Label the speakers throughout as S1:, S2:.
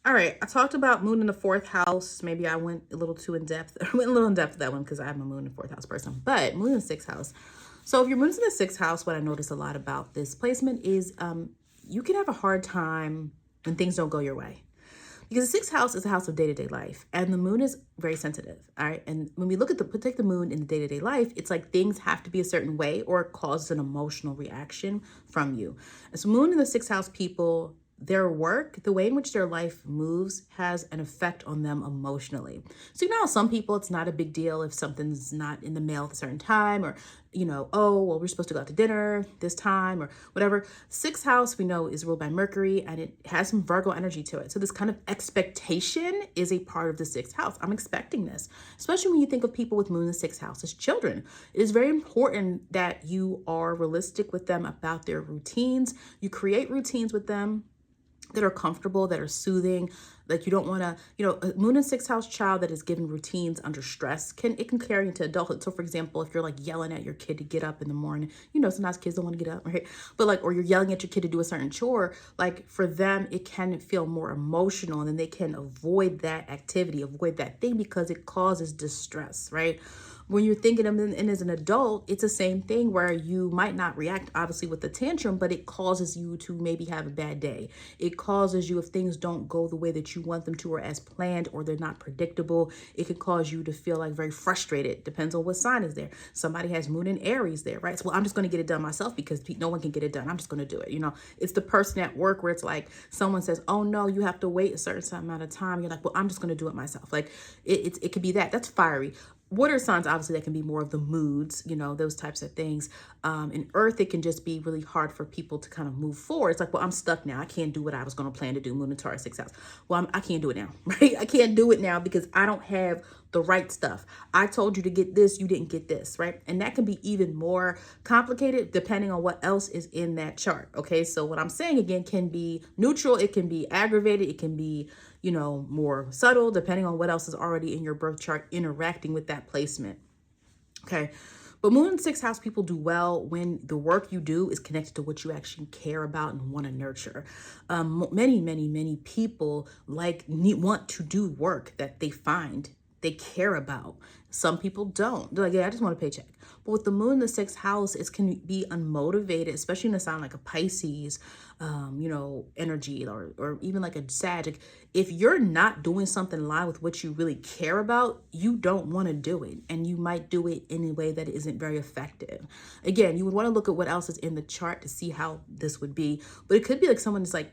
S1: All right, I talked about moon in the fourth house. Maybe I went a little too in depth. I went a little in depth with that one because I'm a moon in the fourth house person. But moon in the sixth house. So if your moon's in the sixth house, what I notice a lot about this placement is you can have a hard time when things don't go your way. Because the sixth house is a house of day-to-day life, and the moon is very sensitive. All right. And when we look at take the moon in the day-to-day life, it's like things have to be a certain way or it causes an emotional reaction from you. And so moon in the sixth house people, their work, the way in which their life moves has an effect on them emotionally. So you know, some people, it's not a big deal if something's not in the mail at a certain time, or, oh, well, we're supposed to go out to dinner this time or whatever. Sixth house, we know, is ruled by Mercury and it has some Virgo energy to it. So this kind of expectation is a part of the sixth house. I'm expecting this, especially when you think of people with moon in the sixth house as children. It is very important that you are realistic with them about their routines. You create routines with them that are comfortable, that are soothing. Like you don't want to, a moon and sixth house child that is given routines under stress can carry into adulthood. So for example, if you're like yelling at your kid to get up in the morning, sometimes kids don't want to get up, right? But like, or you're yelling at your kid to do a certain chore, like for them, it can feel more emotional and then they can avoid that activity, avoid that thing because it causes distress, right? When you're thinking of them and as an adult, it's the same thing where you might not react obviously with the tantrum, but it causes you to maybe have a bad day. It causes you, if things don't go the way that you want them to or as planned or they're not predictable, it can cause you to feel like very frustrated. Depends on what sign is there. Somebody has moon in Aries there, right? So, well, I'm just going to get it done myself because no one can get it done. I'm just going to do it. It's the person at work where it's like someone says, oh no, you have to wait a certain amount of time. You're like, well, I'm just going to do it myself. Like it could be that. That's fiery. Water signs, obviously, that can be more of the moods, those types of things. In earth, it can just be really hard for people to kind of move forward. It's like, well, I'm stuck now. I can't do what I was going to plan to do. Moon and Taurus, sixth house. Well, I can't do it now, right? I can't do it now because I don't have the right stuff. I told you to get this, you didn't get this, right? And that can be even more complicated depending on what else is in that chart. Okay. So what I'm saying again can be neutral. It can be aggravated. It can be, more subtle depending on what else is already in your birth chart interacting with that placement. Okay. But moon and sixth house people do well when the work you do is connected to what you actually care about and want to nurture. Many people want to do work that they find they care about. Some people don't. They're like, yeah, I just want a paycheck. But with the moon in the sixth house, it can be unmotivated, especially in a sign like a Pisces, energy or even like a Sag. If you're not doing something in line with what you really care about, you don't want to do it. And you might do it in a way that isn't very effective. Again, you would want to look at what else is in the chart to see how this would be. But it could be like someone is like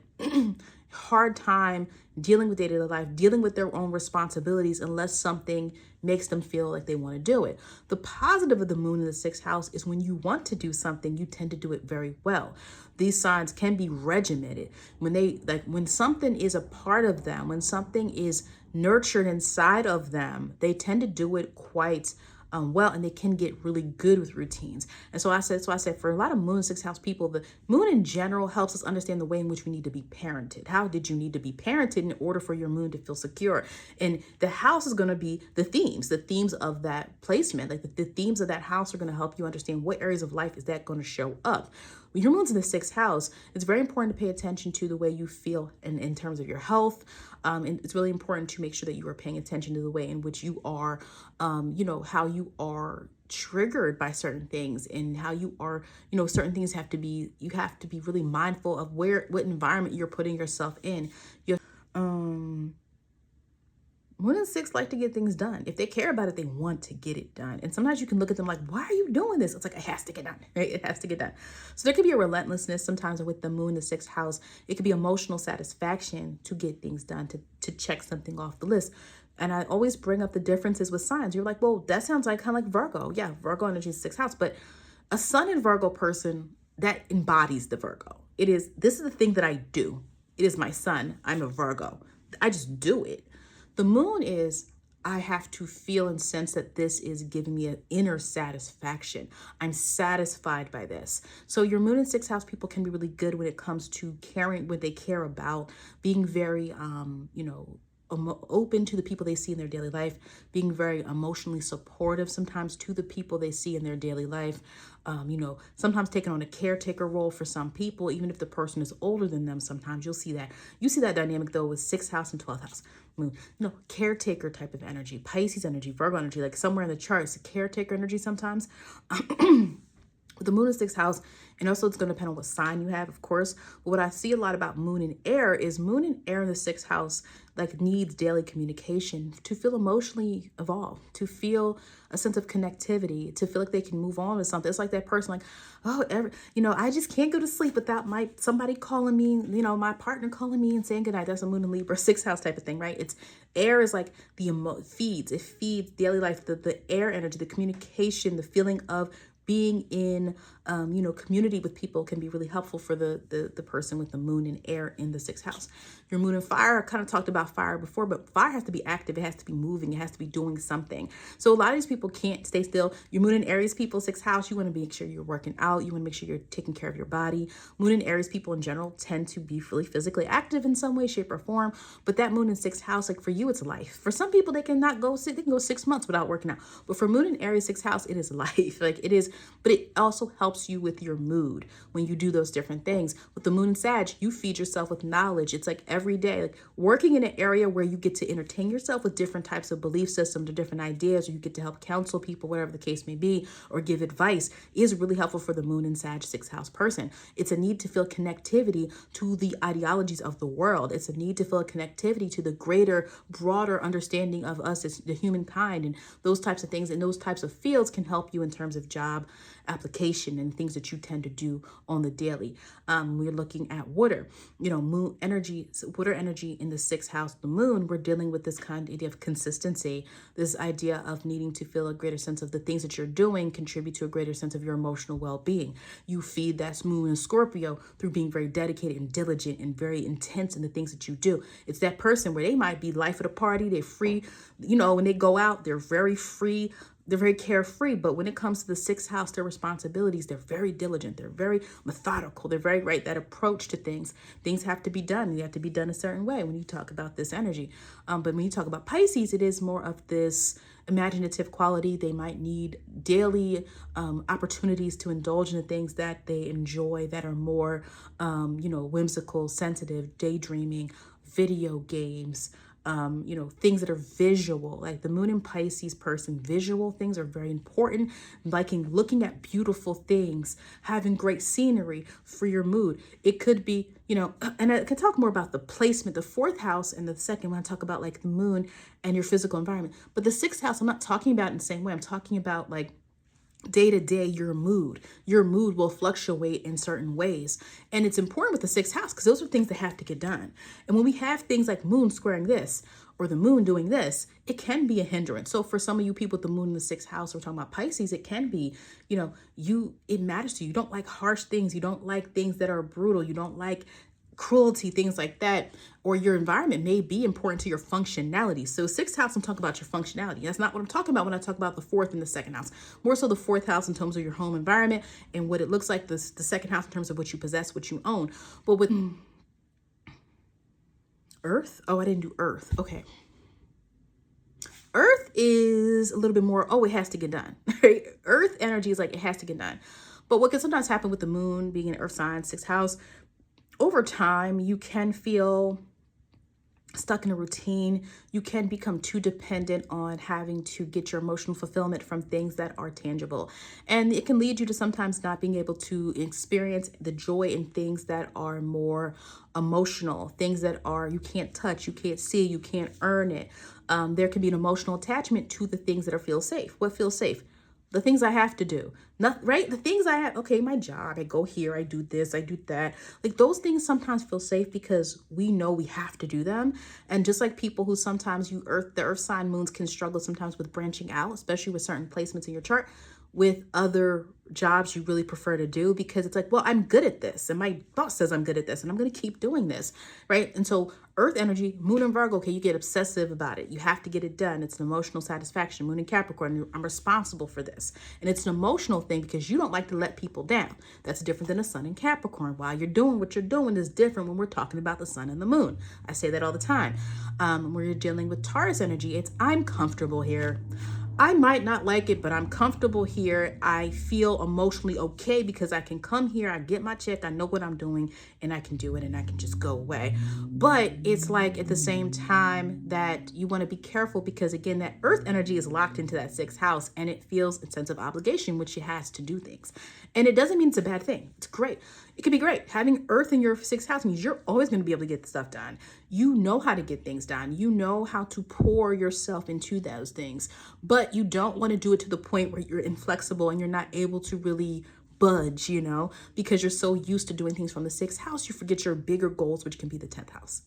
S1: hard time dealing with day-to-day life, dealing with their own responsibilities unless something makes them feel like they want to do it. The positive of the moon in the sixth house is when you want to do something, you tend to do it very well. These signs can be regimented. When something is a part of them, when something is nurtured inside of them, they tend to do it quite well, and they can get really good with routines. And so I said for a lot of moon and sixth house people, the moon in general helps us understand the way in which we need to be parented. How did you need to be parented in order for your moon to feel secure? And the house is going to be the themes of that placement. Like the themes of that house are going to help you understand what areas of life is that going to show up. When your moon's in the sixth house, it's very important to pay attention to the way you feel in terms of your health. And it's really important to make sure that you are paying attention to the way in which you are, how you are triggered by certain things and how you are, certain things you have to be really mindful of what environment you're putting yourself in. Moon and six like to get things done. If they care about it, they want to get it done. And sometimes you can look at them like, why are you doing this? It's like, it has to get done, right? It has to get done. So there could be a relentlessness sometimes with the moon in the sixth house. It could be emotional satisfaction to get things done, to check something off the list. And I always bring up the differences with signs. You're like, well, that sounds like kind of like Virgo. Yeah, Virgo energy is sixth house. But a sun in Virgo person, that embodies the Virgo. This is the thing that I do. It is my sun. I'm a Virgo. I just do it. The moon is, I have to feel and sense that this is giving me an inner satisfaction. I'm satisfied by this. So your moon and sixth house people can be really good when it comes to caring, what they care about, being very, open to the people they see in their daily life, being very emotionally supportive sometimes to the people they see in their daily life. Sometimes taking on a caretaker role for some people, even if the person is older than them. Sometimes you'll see that. You see that dynamic though with 6th house and 12th house. Caretaker type of energy, Pisces energy, Virgo energy, like somewhere in the chart, it's a caretaker energy sometimes. With the moon in 6th house, and also it's going to depend on what sign you have, of course. But what I see a lot about moon in air is moon in air in the 6th house like needs daily communication to feel emotionally evolved, to feel a sense of connectivity, to feel like they can move on with something. It's like that person like, I just can't go to sleep without somebody calling me, my partner calling me and saying goodnight. That's a moon in Libra, 6th house type of thing, right? It's air is like it feeds daily life, the air energy, the communication, the feeling of being in, community with people can be really helpful for the person with the moon and air in the 6th house. Your moon and fire, I kind of talked about fire before, but fire has to be active. It has to be moving. It has to be doing something. So a lot of these people can't stay still. Your moon and Aries people, 6th house, you want to make sure you're working out. You want to make sure you're taking care of your body. Moon and Aries people in general tend to be really physically active in some way, shape, or form. But that moon in 6th house, like for you, it's life. For some people, they can go 6 months without working out. But for moon and Aries 6th house, it is life. Like it is, but it also helps you with your mood when you do those different things. With the moon and Sag, you feed yourself with knowledge. It's like every day, like working in an area where you get to entertain yourself with different types of belief systems or different ideas, or you get to help counsel people, whatever the case may be, or give advice, is really helpful for the moon and Sag 6th house person. It's a need to feel connectivity to the ideologies of the world. It's a need to feel a connectivity to the greater, broader understanding of us as the humankind, and those types of things and those types of fields can help you in terms of job application and things that you tend to do on the daily. We're looking at water, moon energy, water energy in the 6th house, the moon. We're dealing with this kind of idea of consistency, this idea of needing to feel a greater sense of the things that you're doing contribute to a greater sense of your emotional well-being. You feed that moon in Scorpio through being very dedicated and diligent and very intense in the things that you do. It's that person where they might be life of the party. They're free, when they go out, they're very free. They're very carefree, but when it comes to the 6th house, their responsibilities, they're very diligent. They're very methodical. They're very right. That approach to things have to be done. They have to be done a certain way when you talk about this energy. But when you talk about Pisces, it is more of this imaginative quality. They might need daily opportunities to indulge in the things that they enjoy that are more, whimsical, sensitive, daydreaming, video games, things that are visual. Like the moon in Pisces person, visual things are very important. Looking at beautiful things, having great scenery for your mood. It could be, and I can talk more about the placement, the 4th house and the second when I talk about like the moon and your physical environment. But the 6th house, I'm not talking about in the same way. I'm talking about like day to day, your mood will fluctuate in certain ways. And it's important with the 6th house because those are things that have to get done. And when we have things like moon squaring this or the moon doing this, it can be a hindrance. So for some of you people with the moon in the 6th house, we're talking about Pisces, it can be, it matters to you. You don't like harsh things. You don't like things that are brutal. You don't like cruelty, things like that, or your environment may be important to your functionality. So 6th house, I'm talking about your functionality. That's not what I'm talking about when I talk about the 4th and the 2nd house. More so the 4th house in terms of your home environment and what it looks like, the 2nd house in terms of what you possess, what you own. But with Earth, I didn't do Earth. Okay. Earth is a little bit more, it has to get done, right? Earth energy is like, it has to get done. But what can sometimes happen with the moon being an earth sign, 6th house, over time, you can feel stuck in a routine. You can become too dependent on having to get your emotional fulfillment from things that are tangible. And it can lead you to sometimes not being able to experience the joy in things that are more emotional, things that are, you can't touch, you can't see, you can't earn it. There can be an emotional attachment to the things that feel safe. What feels safe? The things I have to do, right? The things I have, okay, my job, I go here, I do this, I do that. Like those things sometimes feel safe because we know we have to do them. And just like people who sometimes the earth sign moons can struggle sometimes with branching out, especially with certain placements in your chart, with other jobs you really prefer to do because it's like, well, I'm good at this. And my boss says I'm good at this and I'm going to keep doing this, right? And so earth energy, moon and Virgo, okay, you get obsessive about it. You have to get it done. It's an emotional satisfaction. Moon and Capricorn, I'm responsible for this. And it's an emotional thing because you don't like to let people down. That's different than a sun in Capricorn. While you're doing what you're doing is different when we're talking about the sun and the moon. I say that all the time. Where you're dealing with Taurus energy, it's I'm comfortable here. I might not like it, but I'm comfortable here. I feel emotionally okay because I can come here, I get my check, I know what I'm doing, and I can do it and I can just go away. But it's like at the same time that you want to be careful because, again, that earth energy is locked into that sixth house and it feels a sense of obligation, which it has to do things. And it doesn't mean it's a bad thing. It's great. It could be great. Having earth in your sixth house means you're always going to be able to get stuff done. You know how to get things done. You know how to pour yourself into those things, but you don't want to do it to the point where you're inflexible and you're not able to really budge, because you're so used to doing things from the sixth house, you forget your bigger goals, which can be the 10th house.